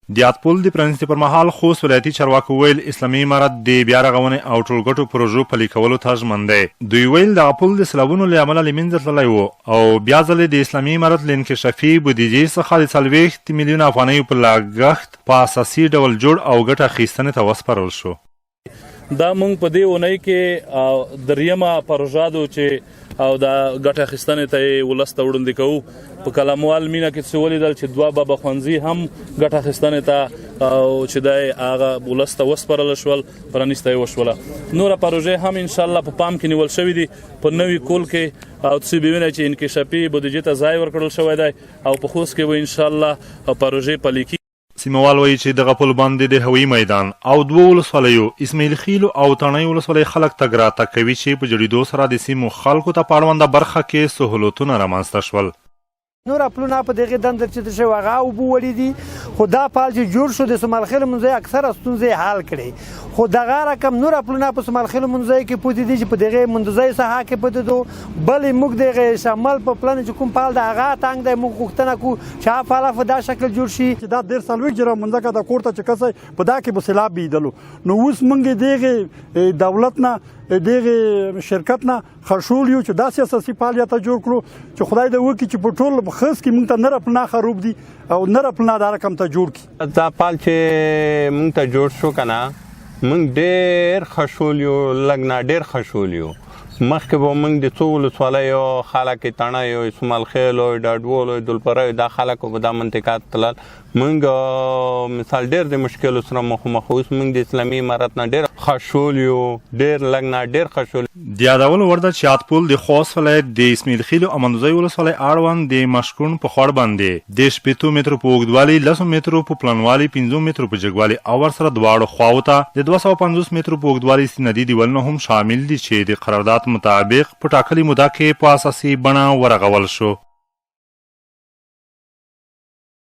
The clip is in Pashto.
د یادپل د پرانیستي پر مهال خوست ولایتي چارواکو ویل اسلامي امارت د بیا رغونې او ټولګټو پروژو پلي کولو ته ژمن دی. دوی ویل دغه پل د سیلابونو له امله له منځه تللی و او بیا ځلې د اسلامي امارت له انکشافي بودیجې څخه د 40 میلیونه افغانیو په لګښت په اساسي ډول جوړ او ګټه اخیستنې ته وسپارل شو. دا مونږ په دې اونۍ کې دریمه پروژه ده چې او دا ګټه اخیستنې ته یې ولس ته وړاندې کوو. په کلموال مینه کې څه ولیدل چې 2 بابا ښوونځي هم ګټه اخیستنې ته او چې دی هغه ولس ته وسپارل شول، پرانیسته یې وشوله. نوره پروژې هم انشاءالله په پام کې نیول شوي دي. په نوي کول کې او تاسو به وینئ چې انکشافي بودیجې ته ځای ورکړل شوی دی او په خوست کې به انشاءالله پروژې پلي کېږي. سیموال وایي چې دغه پل باندې د هوایي میدان او 2 ولسوالیو اسماعیل خیل او تڼۍ ولسوالۍ خلک تګ راتګ کوي چې په جوړېدو سره د سیمو خلکو ته په اړونده برخه کې سهولتونه رامنځته شول. نور پلونه په دغه دنده چې شو هغه اوبه وړي دي، خو دا پال چې جوړ شو د سمال خیل منځي اکثره ستونزې حل کړي. خو دغه رقم نور پلونه په سمال خیل منځي کې پوتې دي چې په دغه منځي ساحه کې پدې دو بلې موږ دغه شمال په پلان چې کوم پال د هغه تنګ د موږ غوښتنه کو چې پاله په دا شکل جوړ شي چې دا ډیر سالوي جره منځکه د کوړه چې کسې په دا کې به سیلاب بيدلو. نو اوس موږ دغه دولت نه دغه شرکت نه خرشول یو چې داسې اساسي فعالیت جوړ کړو چې خدای دې وکړي چې په ټول خاص کې موږ ته نه خپل خراب دي او نه خپل دا رقم ته جوړ کی. دا پال چې موږ ته جوړ شو کنه موږ ډېر خرشول یو لګنا ډېر خرشول یو. مخکې به موږ د څو ولسوالیو خلک تڼۍ او اسماعیل خیل او ډاډوال او دلپره دا خلک په دا منطقات تلل. موږ مثال ډېر د مشکل سره مخامخ اوس موږ د اسلامي امارت نه ډېر خرشول یو ډېر لګنا ډېر خرشول. د یادولو وړ ده چې یادپل د خوست ولایت د اسماعیل خیل او امندوزۍ ولسوالۍ اړوند د مشکون په خور باندې د 15 مترو په اوږدوالي 10 مترو په پلنوالي 15 مترو په جګوالي او ورسره دواړو خواو ته د 250 مترو په اوږدوالي سندي دیوالونه هم شامل دي چې د قرارداد مطابق په ټاکلي موده کې په اساسي بڼه ورغول شو.